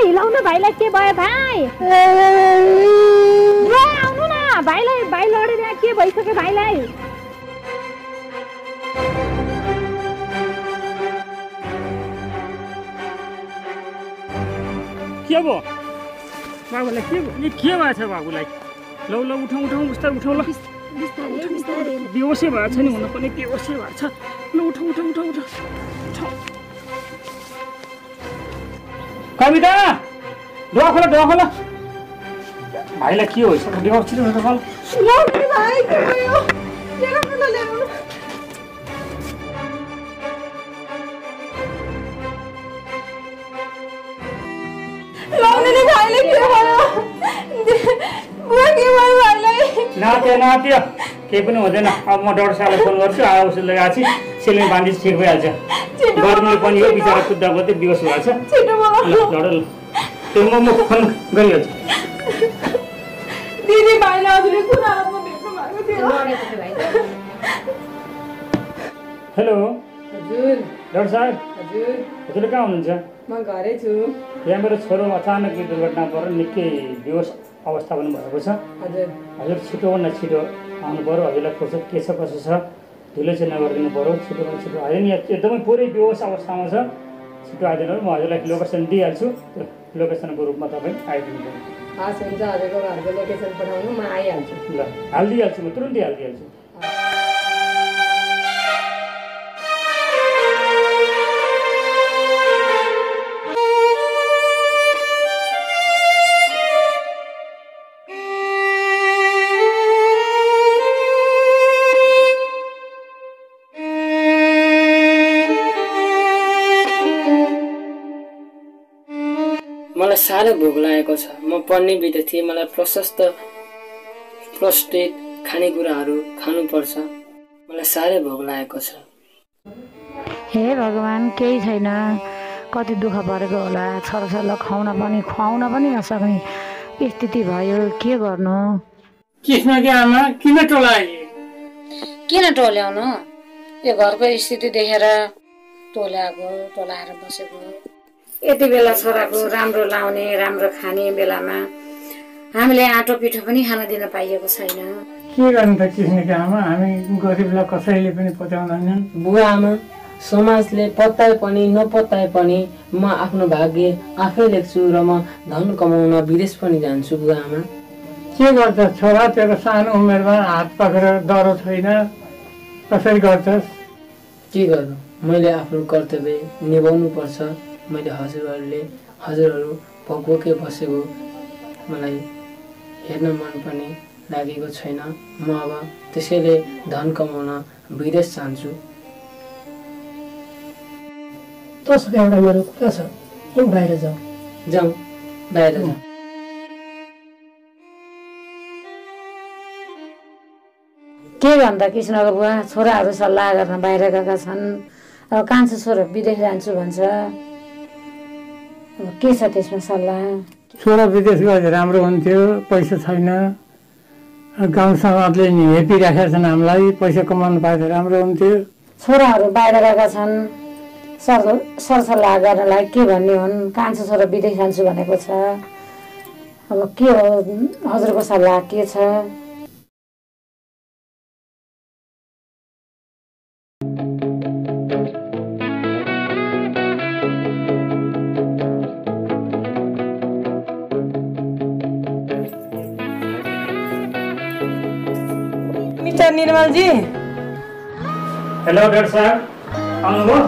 हिलाउनु भाइलाई के भयो भाइ आउनु न भाइलाई भाइ लडेर के भइसक्यो भाइलाई के भयो बाबुलाई के भएछ बाबुलाई ल उठाउ बिस्तारै उठाउ ल बेहोसै भएको छ नि हुन पनि बेहोसै भएको छ ल उठाउ कविता डुवा खोला भाइलाई के होइछ डुवा छिटो खोल भाइ के भयो लाउनेले भाइले के भयो बुवा के भयो भाइलाई नात्या केही पनि हुँदैन अब म डाक्टर साहबलाई फोन गर्छु औषध लगाएको छु सेलिन बान्डी ठिक भइहाल्छ गर्मीले पनि यो बिचरा कुद्दा गर्दै बेहोस भएको छ त्यो म फोन गरिहाल्छु दिदी भाइले हजुरले कुन हालतमा भेट्नु भएको थियो हेलो हजुर डाक्टर साहब हजुर कहाँ हुनुहुन्छ म घरै छु यहाँ मेरो छोरो अचानक दुर्घटना परेर निकै बेहोस अवस्था पनि भएको छ हजुर छिटोभन्दा छिटो आउनु पऱ्यो हजुरलाई फुर्सद के छ कसो छ ढिलो चाहिँ नगरिदिनु पऱ्यो छिटोभन्दा छिटो होइन यहाँ एकदमै पुरै बेहोस अवस्थामा छ छिटो आइदिनु म हजुरलाई लोकेसन दिइहाल्छु त्यो लोकेसनको रूपमा तपाईँ आइदिनु पऱ्यो हस् हुन्छ हजुरको घरको लोकेसन पठाउनु म आइहाल्छु ल हालिदिइहाल्छु म तुरुन्तै हालिदिइहाल्छु मलाई साह्रै भोक लागेको छ म पढ्ने बित्दै थिएँ मलाई प्रशस्त प्रोस्टेट खानेकुराहरू खानुपर्छ मलाई साह्रै भोक लागेको छ हे भगवान् केही छैन कति दुःख परेको होला छोराछोरीलाई खुवाउन पनि नसक्ने स्थिति भयो के गर्नु कृष्णकी आमा किन टोल्याउनु यो घरको स्थिति देखेर टोलाएर बसेको यति बेला छोराको राम्रो लाउने राम्रो खाने बेलामा हामीले आँटो पिठो पनि खान दिन पाइएको छैन के गर्नु त कृष्णकी आमा हामी गरिबलाई कसैले पनि पत्याउँदैनन् बुवा आमा समाजले पत्ताए पनि नपत्ताए पनि म आफ्नो भाग्य आफै लेख्छु र म धन कमाउन विदेश पनि जान्छु बुवा आमा के गर्छ छोरा तेरो सानो उमेरमा हात पक्रेर डरो छैन कसरी गर्छस् के गर्नु मैले आफ्नो कर्तव्य निभाउनु पर्छ मैले हजुरहरू भोकै बसेको मलाई हेर्न मन पनि लागेको छैन म अब त्यसैले धन कमाउन विदेश जान्छु तसँग एउटा मेरो कुरा छ बाहिर जाउँ के भन्दा कृष्णको बुवा छोराहरू सल्लाह गर्न बाहिर गएका छन् अब कान्छो छोरो विदेश जान्छु भन्छ के छ त्यसमा सल्लाह छोरा विदेश गए राम्रो हुन्थ्यो पैसा छैन गाउँ समाजले नि हेपिराखेका छन् हामीलाई पैसा कमाउनु पाए राम्रो हुन्थ्यो छोराहरू बाहिर गएका छन् सरसल्लाह गर्नलाई के भन्ने हुन् कान्छो छोरो विदेश जान्छु भनेको छ अब के हो हजुरको सल्लाह के छ निर्मल जी हेलो डाक्टर साहब आउनुभयो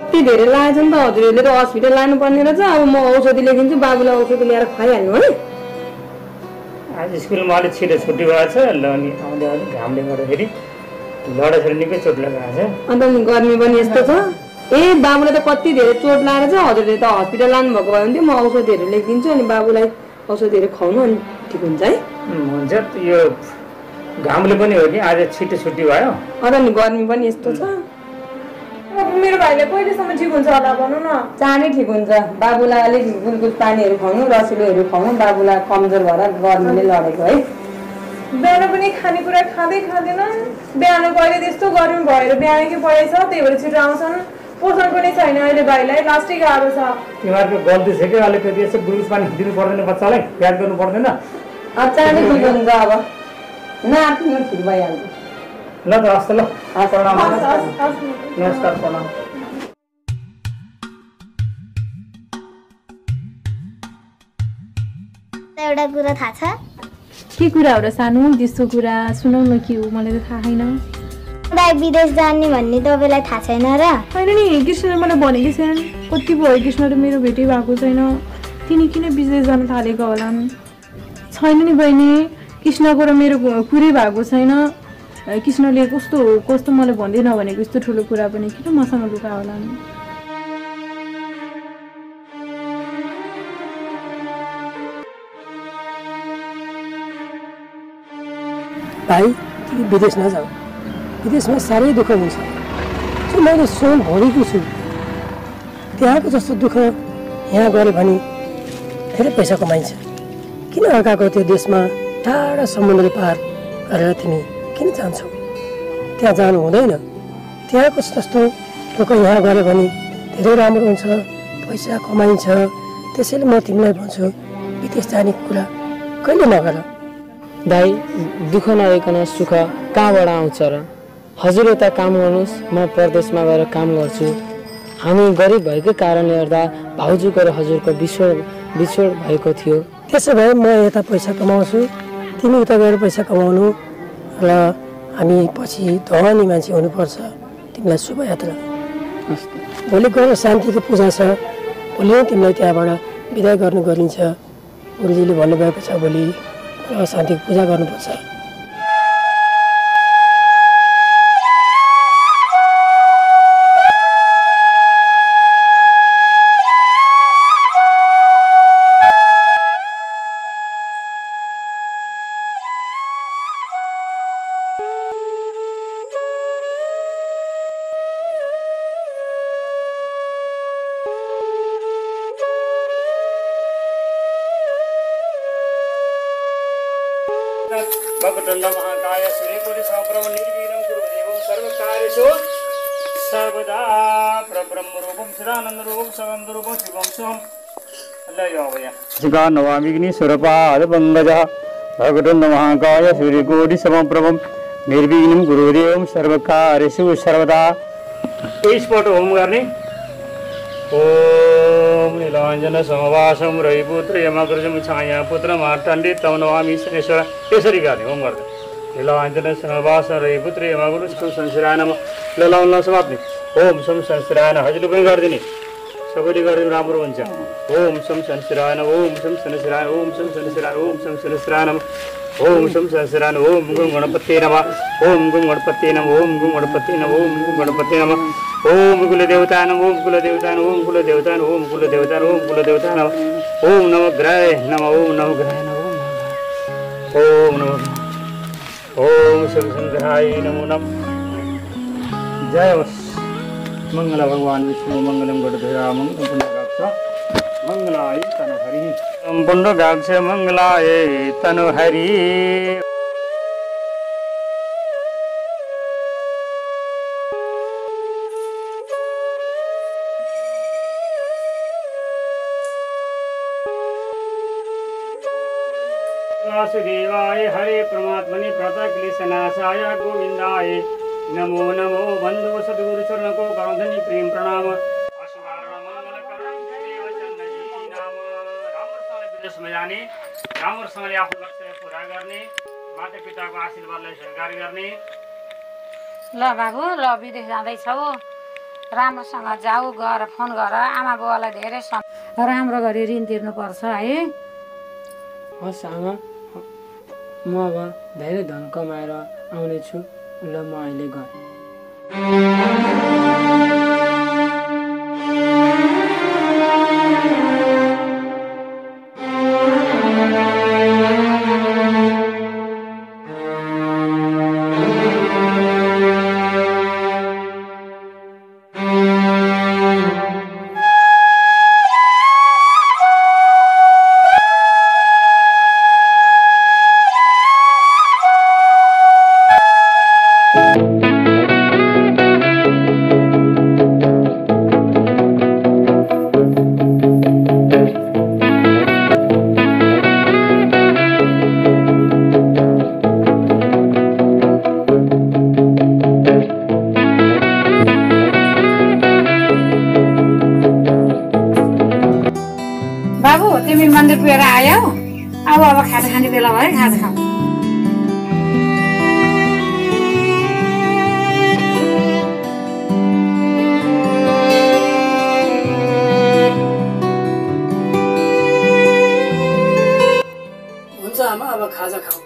कति धेरै लागेछ नि त हजुरहरूले त हस्पिटल लानुपर्ने रहेछ अब म औषधि लेखिन्छु बाबुलाई औषधि ल्याएर खुवाइहाल्नु है आज स्कुलमा अलिक छिटो छुट्टी भएको छ ल अनि आउँदै अलिक घामले गर्दाखेरि लड्दाखेरि निकै चोट लगाएको छ अन्त गर्मी पनि यस्तो छ ए बाबुलाई त कति धेरै चोट लागेर छ हजुरले त हस्पिटल लानुभएको भयो भने चाहिँ म औषधिहरू लेखिदिन्छु अनि बाबुलाई औषधिहरू खुवाउनु अनि ठिक हुन्छ है हुन्छ यो घामले पनि हो कि आज छिटो छुट्टी भयो अन्त नि गर्मी पनि यस्तो छ मेरो भाइले कहिलेसम्म ठिक हुन्छ होला भनौँ न चाँडै ठिक हुन्छ बाबुलाई अलिक गुलगुल पानीहरू खुवाउनु रसिलोहरू खुवाउनु बाबुलाई कमजोर भएर गर्मीले लडेको है बिहान पनि खानेकुरा खाँदैनन् बिहान कहिले त्यस्तो गर्मी भएर बिहानकै पढाइ छ त्यही भएर छिटो आउँछन् पोषण पनि छैन अहिले भाइलाई लास्टै गाह्रो छ तिमीहरूको गल्ती छ कि अलिकति यसो ग्लुकोज पानी दिनु पर्दैन बच्चालाई याद गर्नु पर्दैन अचानक ठिक हुन्छ अब नातिनो ठिक भइहाल्छ ल त हस् त ल प्रणाम नमस्कार प्रणाम एउटा कुरा थाहा छ के कुरा हो र सानो त्यस्तो कुरा सुनाउ न के हो मलाई त थाहा छैन दाइ विदेश जाने भन्ने तपाईँलाई थाहा छैन र होइन नि कृष्णले मलाई भनेकै छैन कति भयो कृष्ण र मेरो भेटै भएको छैन तिनी किन विदेश जान थालेको होलान् छैन नि बहिनी कृष्णको र मेरो कुरै भएको छैन कृष्णले कस्तो कस्तो मलाई भन्दै नभनेको यस्तो ठुलो कुरा पनि किन मसँग लुका होलान् भाइ तिमी विदेश नजाऊ विदेशमा साह्रै दुःख हुन्छ जो मैले स्वयं भोगेको छु त्यहाँको जस्तो दुःख यहाँ गऱ्यो भने धेरै पैसा कमाइन्छ किन अर्काको त्यो देशमा टाढा समुद्र पार गरेर तिमी किन जान्छौ त्यहाँ जानु हुँदैन त्यहाँको जस्तो दुःख यहाँ गऱ्यो भने धेरै राम्रो हुन्छ पैसा कमाइन्छ त्यसैले म तिमीलाई भन्छु विदेश जाने कुरा कहिले नगर दाइ दुःख नआइकन सुख कहाँबाट आउँछ र हजुर यता काम गर्नुहोस् म परदेशमा गएर काम गर्छु हामी गरिब भएकै कारणले गर्दा भाउजूको र हजुरको बिछोड भएको थियो त्यसो भए म यता पैसा कमाउँछु तिमी उता गएर पैसा कमाउनु र हामी पछि धनी मान्छे हुनुपर्छ तिमीलाई शुभयात्रा भोलि गएर शान्तिको पूजा छ भोलि नै तिमीलाई त्यहाँबाट बिदाय गर्नु गरिन्छ गुरुजीले भन्नुभएको छ भोलि शान्तिको पूजा गर्नुपर्छ भगवदण्ड महाकाय सूर्यकोटि समप्रभ निर्विघ्नं कुरु देवं सर्वकार्येषु सर्वदा परब्रह्म रूपं चिदानन्द रूपं सदानन्द रूपं शिवं सोम शिवा नवामिग्नि स्वरूपाद पंकजः भगवदण्ड महाकाय सूर्यकोटि समप्रभ निर्विघ्नं कुरु देवं सर्वकार्येषु सर्वदा स्पट होम गर्ने ओम नीलाञ्जन समवासं रविपुत्र यमग्रजं छाया पुत्र मार्तण्डे तव नमामि शनेश्वर यसरी गर्ने होम गर्दा नीलाञ्जन समवासं रविपुत्र यमग्रजं संश्राय नमः ललाउन समाप्ने ओम सम संश्राय हजुरले पनि गरिदिने सबैले गरिदिनु राम्रो हुन्छ ओम सम संश्राय ओम सम संश्राय ओम सम संश्राय ओम सम संश्राय ओम सम संश्राय ओम गुं गणपते नमः ओम गुं गणपते नमः ओम गुं गणपते नमः ओम गुं गणपते नमः ओम कुलदेवता नमः ओम कुलदेवता ओम कुलदेवता ओम कुलदेवता ओम कुलदेवता नमः ओम नमः ग्रह नमः ओम नमः ग्रह नमः ओम नमः ओम शिवशंकराय नमो नमः जय मंगल भगवान विष्णु मंगलम गणधरा मंगलम पुण्डगाक्ष मंगलाय तनुहरि पुण्डगाक्ष मंगलाय तनुहरि वासुदेवाय हरे परमात्मने प्रणतक्लेशनाशाय गोविंदाय नमो नमो बंधु सद्गुरु चरण को गणधनी प्रेम प्रणाम विदेशमा जाने राम्रोसँगले आफ्नो लक्ष्य पुरा गर्ने माता पिताको आशीर्वादलाई स्वीकार गर्ने ल बाबु ल विदेश जाँदैछौ राम्रोसँग जाऊ गएर फोन गर आमा बुवालाई धेरै राम्रो गरी ऋण तिर्नुपर्छ है हस् आमा म अब धेरै धन कमाएर आउनेछु ल म अहिले गएँ अब खाजा खाने बेला भयो खाजा खाऊ हुन्छ आमा अब खाजा खाऊ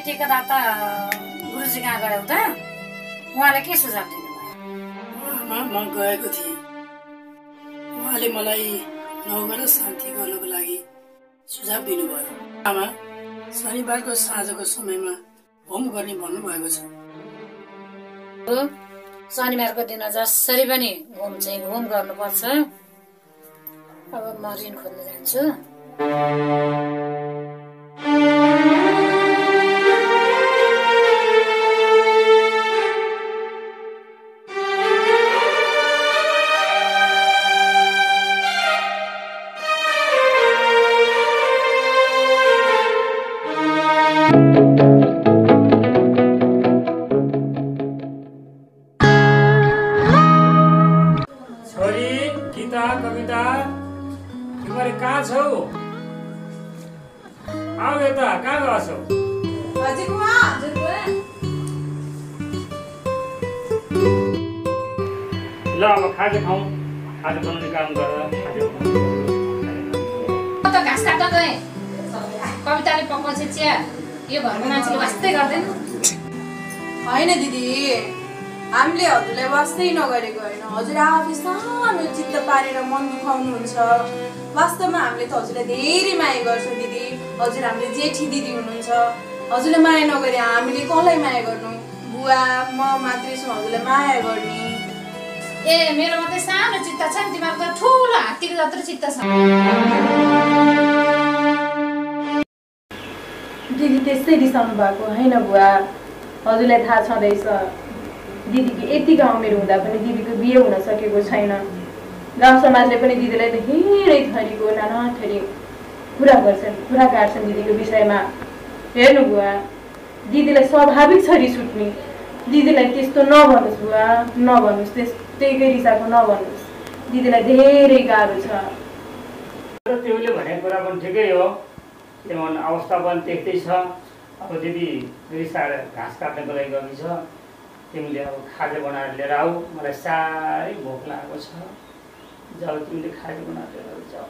टिकादाता गुरुजी कहाँ गयौ त उहाँले के सुझाव दिनुभयो म गएको थिएँ उहाँले मलाई नगर शान्ति गर्नको लागि सुझाव दिनुभयो आमा शनिबारको साँझको समयमा होम गर्ने भन्नुभएको छ शनिबारको दिन जसरी पनि होम गर्नुपर्छ अब म ऋण खोज्न जान्छु ल अब खाजा खाऊ खाजा बनाउने काम गर त घाँस काट्न गए कविताले पकाउँछ चिया यो घरको मान्छेले वास्तै गर्दैन होइन दिदी हामीले हजुरलाई वास्तै नगरेको होइन हजुर आफै सानो चित्त पारेर मन दुखाउनुहुन्छ वास्तवमा हामीले त हजुरलाई धेरै माया गर्छौँ दिदी हजुर हामीले जेठी दिदी हुनुहुन्छ हजुरले माया नगरे हामीले कसलाई माया गर्नु बुवा म मात्रै छु हजुरलाई माया गर्ने ए मेरो मात्रै सानो चित्त छ नि तिमीहरूको त ठुलो हात्तीको जत्रो चित्त छ दिदी त्यस्तै रिसाउनु भएको होइन बुवा हजुरलाई थाहा छँदैछ दिदीको यतिको उमेर हुँदा पनि दिदीको बिहे हुन सकेको छैन गाउँ समाजले पनि दिदीलाई धेरै थरीको नाना थरी कुरा गर्छन् कुरा काट्छन् दिदीको विषयमा हेर्नु बुवा दिदीलाई स्वाभाविक छ रिस उठ्ने दिदीलाई त्यस्तो नभन्नुहोस् बुवा नभन्नुहोस् त्यस्तैकै रिसाको नभन्नुहोस् दिदीलाई धेरै गाह्रो छ त्यसले भनेको कुरा पनि ठिकै हो किनभने अवस्था पनि त्यस्तै छ अब दिदी रिसाएर घाँस काट्नको लागि गएको छ तिमीले अब खाजा बनाएर लिएर आऊ मलाई साह्रै भोक लागेको छ जाऊ तिमीले खाजा बनाएर लिएर जाऊ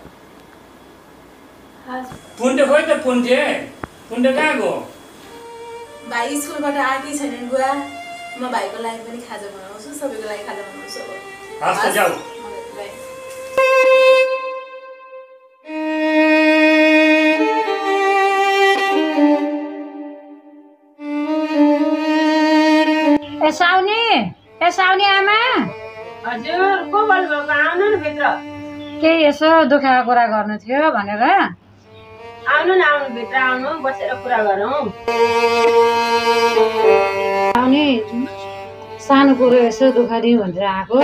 पुन्टे खोइ त पुन्टे कहाँ गयो भाइ स्कुलबाट आएकै छैनन् बुवा म भाइको लागि पनि खाजा बनाउँछु सबैको लागि खाजा बनाउँछु अब हस् त जाऊ ए साउनी आमा हजुर को बोल्नुभएको आउनु न भित्र केही यसो दुःखको कुरा गर्नु थियो भनेर आउनु न आउनु भित्र आउनु बसेर कुरा गरौँ साउनी सानो कुरो यसो दुःख दिउँ भनेर आएको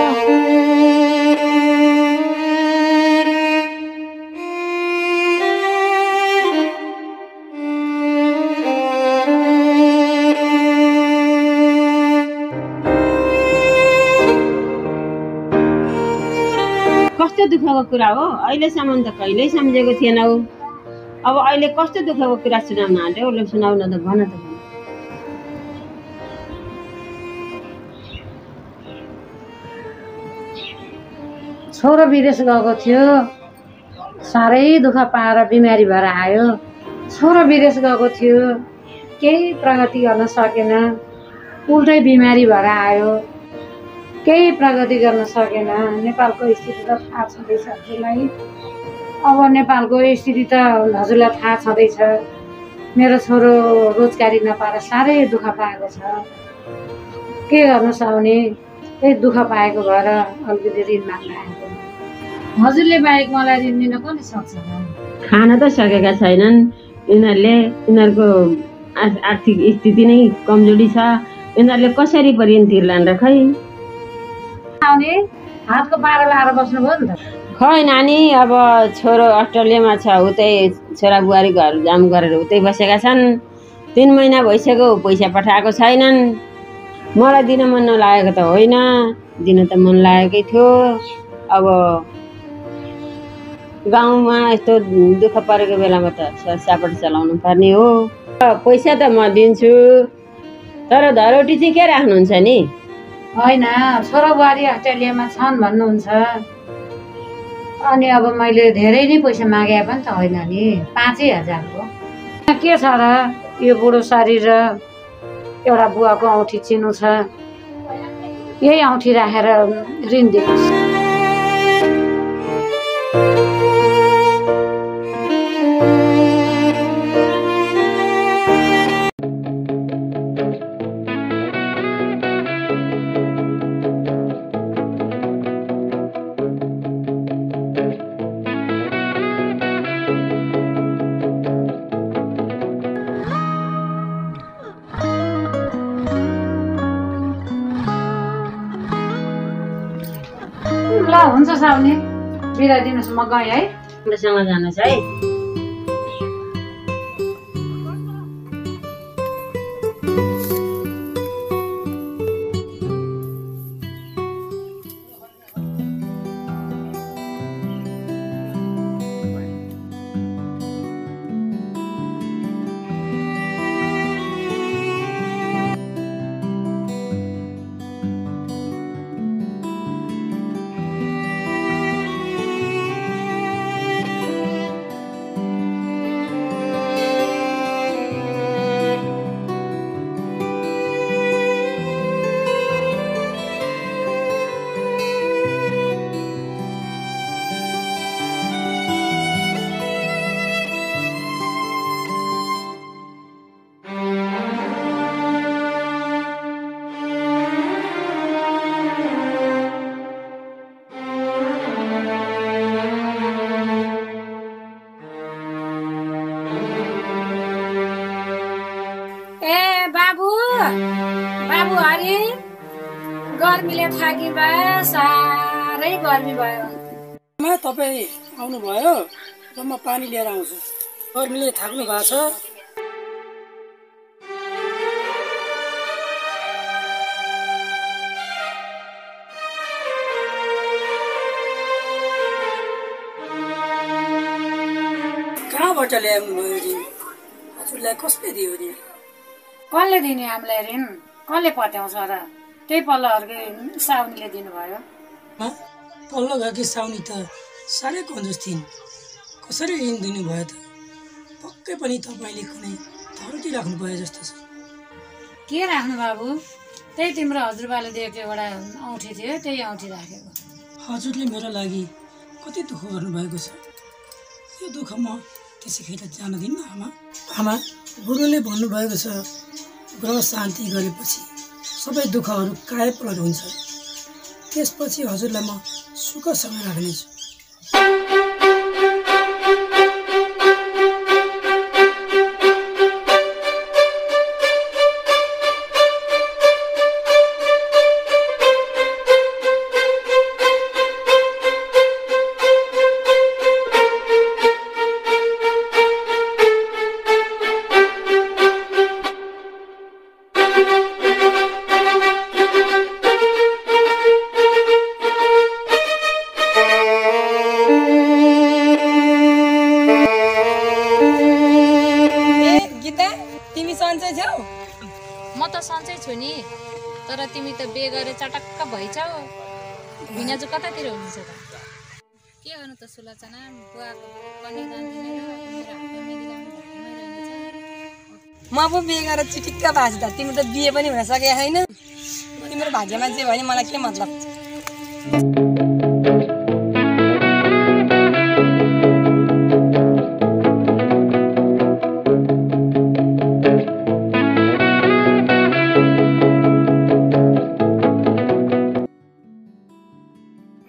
कस्तो दुःखको कुरा हो अहिलेसम्म त कहिल्यै सम्झेको थिएनौ अब अहिले कस्तो दुःखको कुरा सुनाउन आँट्यो उसले सुनाउन त भन त छोरो विदेश गएको थियो साह्रै दुःख पाएर बिमारी भएर आयो छोरो विदेश गएको थियो केही प्रगति गर्न सकेन उल्टै बिमारी भएर आयो केही प्रगति गर्न सकेन नेपालको स्थिति त थाहा छँदैछ हजुरलाई अब नेपालको स्थिति त हजुरलाई थाहा छँदैछ मेरो छोरो रोजगारी नपाएर साह्रै दुःख पाएको छ के गर्नु सक्ने त्यही दुःख पाएको भएर अलिकति ऋण माग्न आएको हजुरले बाहेक मलाई ऋण दिन कसले सक्छ खान त सकेका छैनन् यिनीहरूको आर्थिक स्थिति नै कमजोरी छ यिनीहरूले कसरी ऋण तिर्लान् र खै आउने हातको पारो लाएर बस्नुभयो नि त खै नानी अब छोरो अस्ट्रेलियामा छ उतै छोरा बुहारी घर जाम गरेर उतै बसेका छन् 3 महिना भइसक्यो पैसा पठाएको छैनन् मलाई दिन मन नलागेको त होइन दिन त मन लागेकै थियो अब गाउँमा यस्तो दुःख परेको बेलामा त सरसापट चलाउनु पर्ने हो पैसा त म दिन्छु तर धरोटी चाहिँ के राख्नुहुन्छ नि होइन छोरा बुहारी अस्ट्रेलियामा छन् भन्नुहुन्छ अनि अब मैले धेरै नै पैसा मागे पनि त होइन नि 5,000 हो के छ र यो बुढो शरीर र एउटा बुवाको औँठी चिन्नु छ यही औँठी राखेर ऋण दिनुहोस् ल हुन्छ साउनी बिदा दिनुहोस् म गएँ है मसँग जानुहोस् है बाबु हरि गर्मीले थाकी भयो साह्रै गर्मी भयो तपाईँ आउनुभयो र म पानी लिएर आउँछु गर्मीले थाक्नु भएको छ कहाँबाट ल्याउनु भयो नि हजुरलाई कसले दियो नि कसले दिने हामीलाई ऋण कसले पत्याउँछ र त्यही पल्लोहरूकै साउनीले दिनुभयो पल्लो घरकी साउनी त साह्रै कन्जुस थिइन् कसरी ऋण दिनुभयो त पक्कै पनि तपाईँले कुनै धरोटी राख्नु भयो जस्तो छ के राख्नु बाबु त्यही तिम्रो हजुरबाले दिएको एउटा औँठी थियो त्यही औँठी राखेको हजुरले मेरो लागि कति दुःख गर्नुभएको छ यो दुःख म त्यसैखेर जान दिन्न आमा गुरुले भन्नुभएको छ ग्रह शान्ति गरेपछि सबै दुःखहरू कायपलट हुन्छ त्यसपछि हजुरलाई म सुखसँग राख्नेछु म त सन्चै छु नि तर तिमी त बे गरेर चटक्क भइछौ भिनाजु कतातिर हुनुहुन्छ त के गर्नु त सुलोचना बुवाको कन्यादान दिने र मेरो हातमा मेहन्दी लाउने धर्ममै रहेछ म पो बे गरेर चिटिक्क भाँच्छु त तिमी त बिहे पनि हुन सकेको छैन तिम्रो भाग्यमा जे भयो नि मलाई के मतलब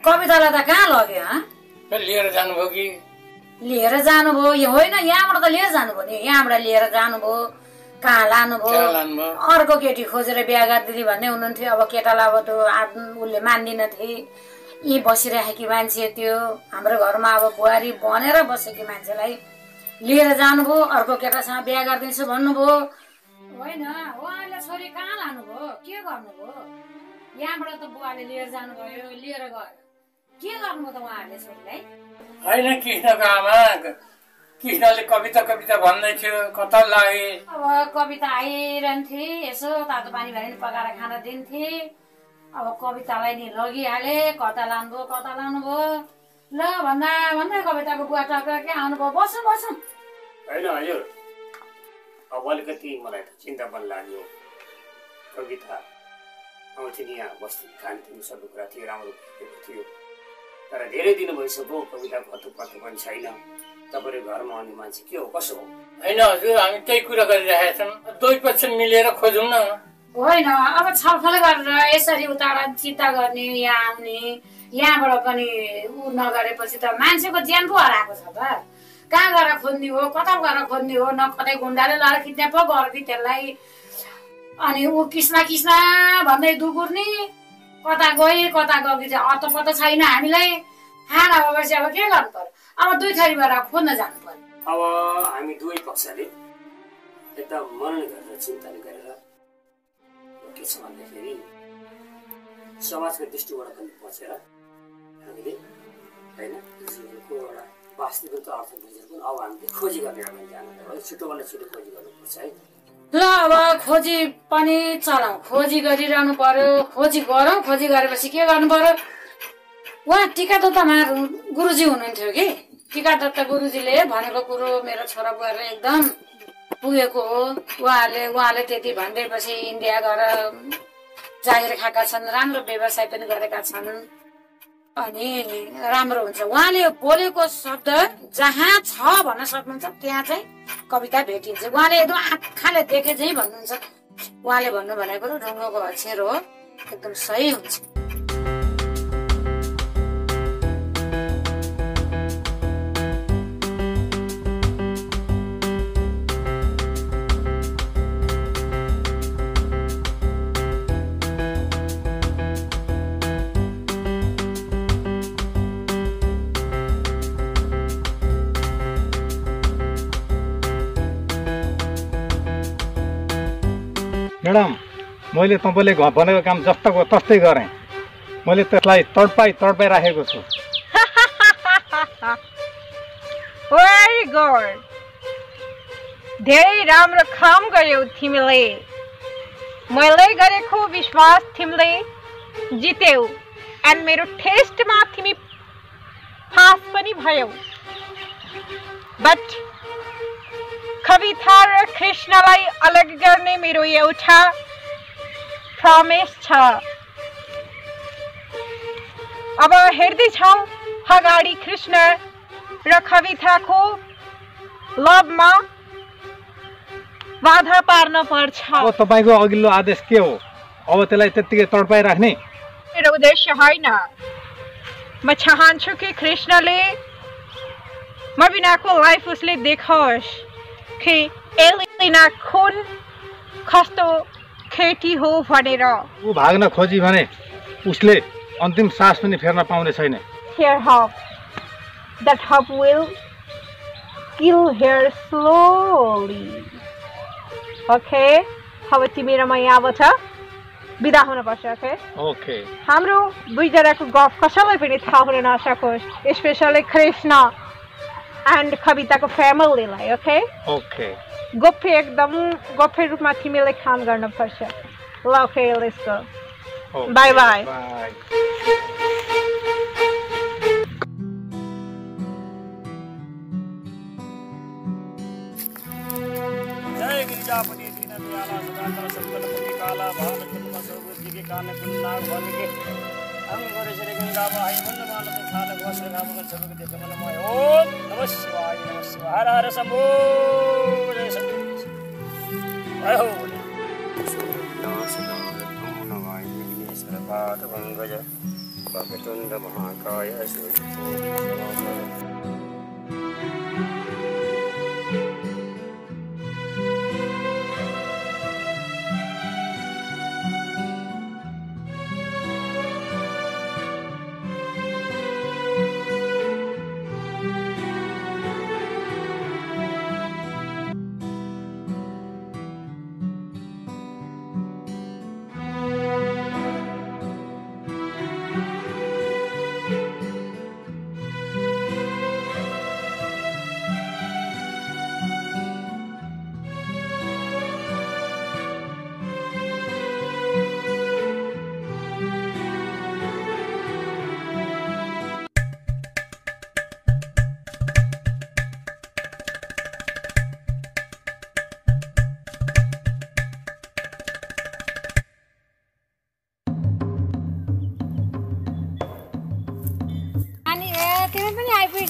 कवितालाई त कहाँ लग्यो लिएर जानुभयो कि लिएर जानुभयो होइन यहाँबाट त लिएर जानुभयो नि यहाँबाट लिएर जानुभयो कहाँ लानुभयो अर्को केटी खोजेर बिहा गरिदिने भन्ने हुनुहुन्थ्यो अब केटालाई अब त्यो उसले मान्दिन थिए यी बसिरहेकी मान्छे त्यो हाम्रो घरमा अब बुहारी बनेर बसेकी मान्छेलाई लिएर जानुभयो, अर्को केटासँग बिहा गरिदिन्छु भन्नुभयो। होइन, उहाँले छोरी कहाँ लानुभयो, के गर्नुभयो? यहाँबाट त बुवाले लिएर जानुभयो, लिएर गयो, के गर्नुभयो त उहाँहरूले छोरीलाई? होइन, कृष्णको आमा कृष्णले कविता भन्दै थियो, कता लागे? अब कविता आइरहन्थे, यसो तातो पानी भएर पकाएर खान दिन्थे। अब कवितालाई नि लगिहाले, कता लानुभयो ल भन्दा कविताको बुवा टक्कै आउनुभयो। बसौँ होइन हजुर, अब अलिकति मलाई त चिन्ता पनि लाग्यो। कविता आउँथ्यो नि यहाँ बस्ती खान्थ्यो, सबै कुरा थियो, राम्रो भएको थियो। तर धेरै दिन भइसक्यो कविताको पत्तो पनि छैन। तपाईँले घरमा आउने मान्छे के हो, कसो हो? होइन हजुर, हामी त्यही कुरा गरिरहेका छौँ, दुई पक्ष मिलेर खोजौँ न। होइन, अब छलफल गरेर यसरी उताबाट चिन्ता गर्ने, यहाँ आउने, यहाँबाट पनि ऊ नगरेपछि त मान्छेको ज्यान पो हराएको छ त। कहाँ गएर खोज्ने हो, कता गएर खोज्ने हो? न कतै गुन्डाले लडेर खिच्ने पो गयो कि त्यसलाई। अनि ऊ कृष्ण भन्दै दुगुर्ने, कता गयो कि चाहिँ अत्तो छैन हामीलाई। खाना भएपछि अब के गर्नु पर्यो? अब दुई थरीबाट खोज्न जानु पर्यो। अब हामी दुवै पक्षले एकदम मनन गरेर चिन्तन गरेर के छ भन्दाखेरि समाजको दृष्टिबाट पनि बचेर हामीले होइन जीवनको एउटा वास्तविक अर्थ बुझेर पनि अब हामीले खोजी गर्ने हामी जानु पर्यो। छिटोभन्दा छिटो खोजी गर्नुपर्छ है। ल अब खोजी पनि चलाऊ, खोजी गरिरहनु पर्यो। खोजी गरौँ, खोजी गरेपछि के गर्नु पर्यो? उहाँ टिकादत्त गुरुजी हुनुहुन्थ्यो कि, टिकादत्त गुरुजीले भनेको कुरो मेरो छोरा बुहारीले एकदम पुगेको हो। उहाँले त्यति भनिदिएपछि इन्डिया गएर जागिर खाएका छन्, राम्रो व्यवसाय पनि गरेका छन्, अनि राम्रो हुन्छ। उहाँले बोलेको शब्द जहाँ छ भन्न सक्नुहुन्छ त्यहाँ चाहिँ कविता भेटिन्छ। उहाँले एकदम आँखाले देखे चाहिँ भन्नुहुन्छ। उहाँले भन्नु भनेको ढुङ्गोको अक्षर हो, एकदम सही हुन्छ। म्याडम, मैले तपाईँले भनेको काम जस्तोको तस्तै गरेँ। मैले त्यसलाई तडपाई राखेको छु। भेरी गुड, धेरै राम्रो काम गर्यौ तिमीले। मैले गरेको विश्वास तिमीले जित्यौ, एन्ड मेरो टेस्टमा तिमी पास पनि भयौ। बट कविता र कृष्णलाई अलग गर्ने मेरो एउटा प्रमिस छ। अब हेर्दैछौ अगाडि कृष्ण र कविताको लभमा बाधा पार्न पर्छ। अब तपाईँको अघिल्लो आदेश के हो? अब त्यसलाई त्यत्तिकै तडपाई राख्ने? मेरो उद्देश्य होइन। म चाहन्छु कि कृष्णले म बिनाको लाइफ उसले देखोस् कि एलिना कुन कस्तो केटी हो भनेर। ऊ भाग्न खोजी भने उसले अन्तिम सास पनि फेर्न पाउने छैन। Here hope. That hope will kill her slowly. Okay? अब तिमी र म यहाँबाट बिदा हुनुपर्छ। ओके? हाम्रो दुईजनाको गफ कसैलाई पनि थाहा हुन नसकोस्, स्पेसली कृष्ण एन्ड कविताको फ्यामिलीलाई। ओके? गोप्य एकदम गोप्य रूपमा तिमीले काम गर्नुपर्छ। ल okay, let's go. Bye bye. जय गिरिजापति दीन दयाला सदानंद संकल्पति काला भावचंद्र सौबुद्धि के कान कुन्नाग भनिके हम गरे श्री गंगा भाई मन मान के खाल गोश्र गाम के सब के देख मन मोय ओम नमः शिवाय हर हर शंभो जय सद्गुरु जय हो नमामि विघ्नेश्वर पाद पंकज वक्रतुंड महाकाय सूर्य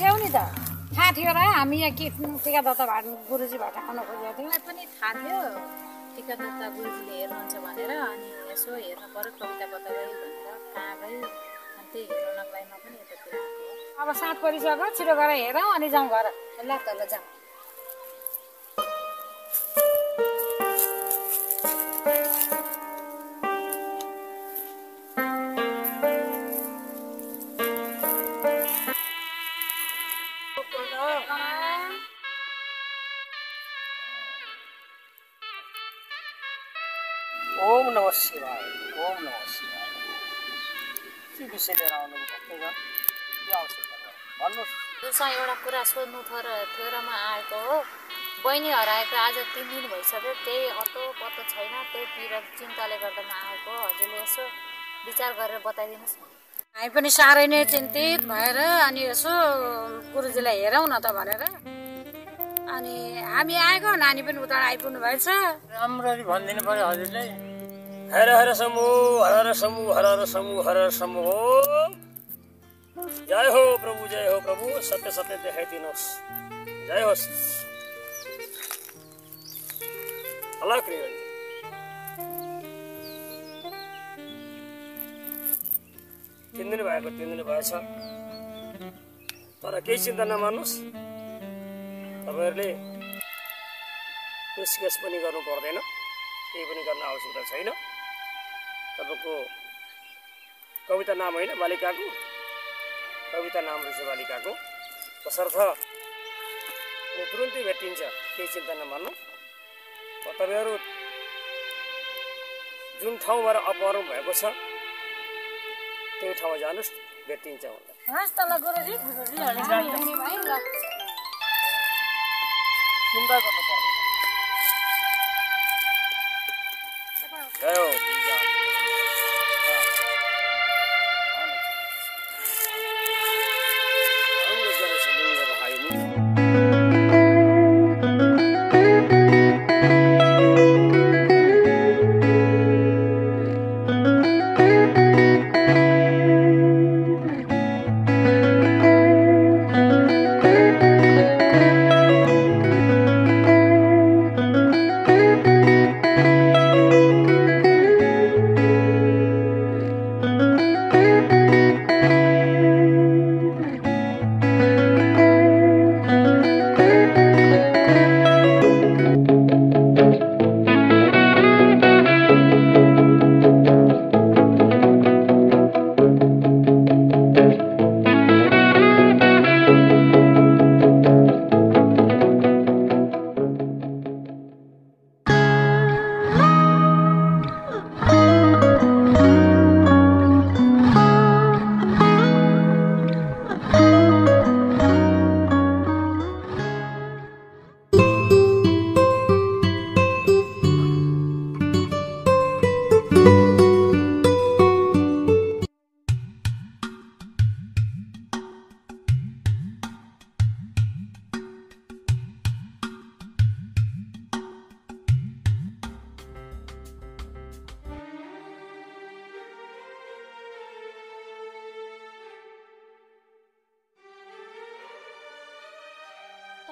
थियौ नि त थाहा थियो र हामी यहाँ के टिकादाता गुरुजीबाट आउन खोजेको थियौँ पनि थाहा थियो टिकादाता गुरुजीले हेर्नुहुन्छ भनेर अनि यसो हेर्नु पर्यो कविता बताए भनेर कहाँ गयो अनि त्यही हेर्नको लागि म पनि यतातिर अब 7 परिसक्यो छिटो गएर हेरौँ अनि जाउँ घर ल त ल जाउँ ओम नमः शिवाय ओम नमः शिवाय के विषय लिएर आउनुभएको भक्तगण के आवश्यकता भयो भन्नुहोस् दुसँग एउटा कुरा सोध्नु थियो र म आएको हो बहिनी हराएको आज 3 दिन भइसक्यो त्यही अतो पत्तो छैन त्यही पीडा चिन्ताले गर्दा म आएको हजुरले यसो विचार गरेर बताइदिनुहोस् हामी पनि साह्रै नै चिन्तित भएर अनि यसो गुरुजीलाई हेरौँ न त भनेर अनि हामी आएको नानी पनि उता आइपुग्नु भएछ राम्ररी भनिदिनु पर्यो हजुरले हर हर शम्भो हर हर शम्भो हर हर शम्भो हर हर शम्भो जय हो प्रभु सत्य सत्य देखाइदिनुहोस् जय होस् अल्लाह कृपा 3 दिन भएको 3 दिन भएछ तर केही चिन्ता नमान्नुहोस् तपाईहरुले पुस्केस पनि गर्नु पर्दैन केही पनि गर्न आवश्यकता छैन तपाईको कविता नाम हैन बालिकाको कविता नाम रहेछ बालिकाको तसर्थ यो तुरुन्तै भेटिन्छ केही चिन्ता नमान्नु तपाईहरु जुन ठाउँबाट अपहरण भएको छ त्यो ठाउँमा जानुस् भेटिन्छ होला हस् त ल गुरुजी हामी भाइ ल चिन्ता गर्नु पर्दैन जय हो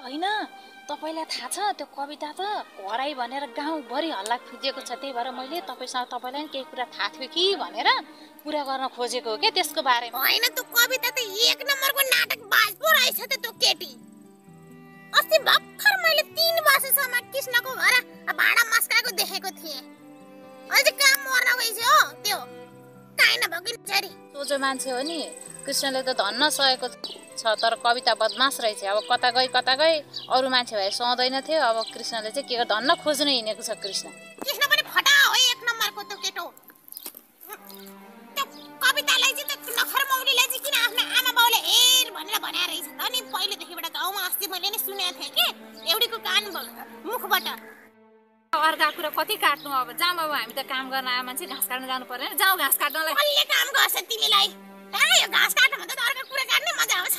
हैन तपाईलाई थाहा छ त्यो कविता त हराई भनेर गाउँभरि हल्ला फिजिएको छ त्यही भएर मैले तपाईलाई केही कुरा थाहा थियो कि भनेर कुरा गर्न खोजेको हो के त्यसको बारेमा हैन त्यो कविता त 1 नम्बरको नाटक बाज पो रहेछ त त्यो केटी अस्ति भर्खर मैले 3 वर्षसम्म कृष्णको घर भाडा मस्काएको देखेको थिए अहिले काम मर्न गइछ हो त्यो काइन भगिन छरी सोझो मान्छे हो नि कृष्णले त धन्न सहेको छ तर कविता बदमास रहेछ अब कता गई अरु मान्छे भए सौदैन थियो अब कृष्णले चाहिँ के धन्न खोज्न हिँडेको छ कृष्ण पनि फटा हो 1 नम्बरको त्यो केटो त्यो कवितालाई चाहिँ त नखर मौलीलाई चाहिँ किन आफ्नो आमा बाउले हेर भनेर भनेर रहेछ त नि पहिले देखिबाट गाउँमा अस्ति मैले नि सुनेको थिए के एउटीको कान मुखबाट अर्का कुरा कति काट्नु अब जाम अब हामी त काम गर्न आए मान्छे घाँस काट्न जानु पर्दैन जाऊ घाँस काट्नलाई कसले काम गर्छ तिमीलाई यो घाँस काट्न भन्दा त अर्को कुरा काट्ने मजा आउँछ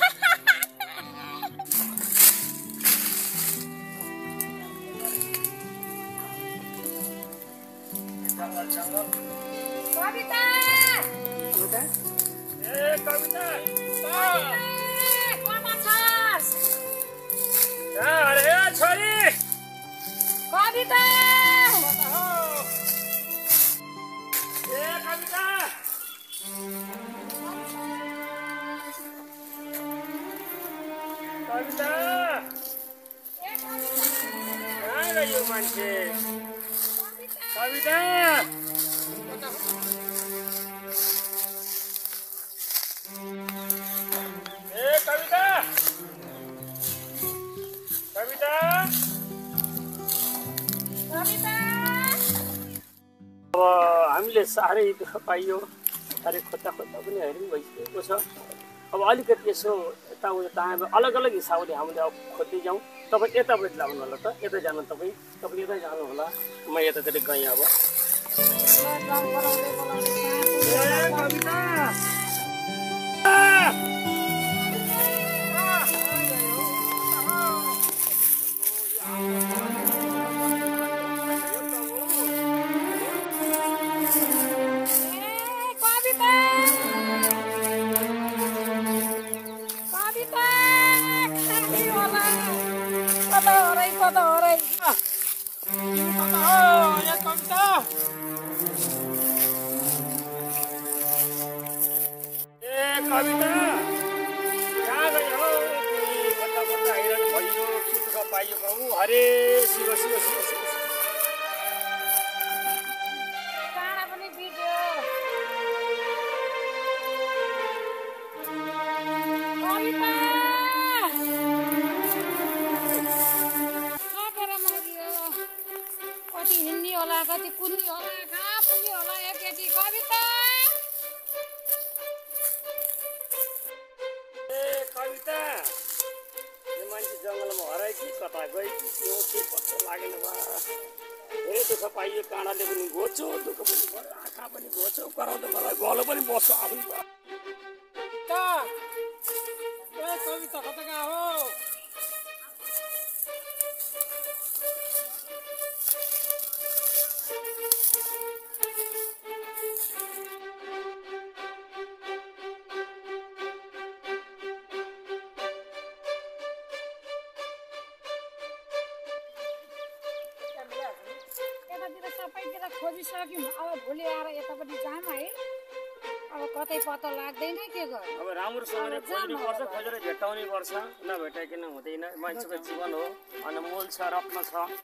कविता ए कविता कमा छ अरे छोरी कविता ए कविता कविता कहाँ गयो मान्छे कविता ए कविता कविता कविता अब हामीले साह्रै दुःख पाइयो साह्रै खोज्दा पनि हेर्नु भइसकेको छ अब अलिकति यसो यताउता अलग अलग हिसाबले हामीले अब खोज्दै जाउँ तपाईँ यतापट्टि लाग्नु होला त यता जानु तपाईँ यतै जानु होला म यतातिर गएँ अब कविता कहाँ गयो हौ कता कता आइरहनु भयो के दुःख पाइयो बाबु हरे शिव शिव शिव शिव काँडा पनि बिग्यो कविता सकेर मरियो कति हिँड्ने होला कति कुद्ने होला कहाँ पुग्यो होला यो केटी कविता कविता यो मान्छे जङ्गलमा हरायो कि कता गयो कि त्यो के पत्तो लागेन बा धेरै दुःख पाइयो काँडाले पनि घोच्यो दुःख पनि भयो आँखा पनि घोच्यो कराउँदा मलाई गलो पनि बस्यो आफै कविता कता गयो हो सबैतिर खोजिसक्यौँ अब भोलि आएर यतापट्टि जाम है अब कतै पत्तो लाग्दैन के गर्नु अब राम्रोसँगले खोज्नुपर्छ खोजेर भेट्टाउनै पर्छ नभेटाइकन हुँदैन मान्छेको जीवन हो अनमोल छ रत्न छ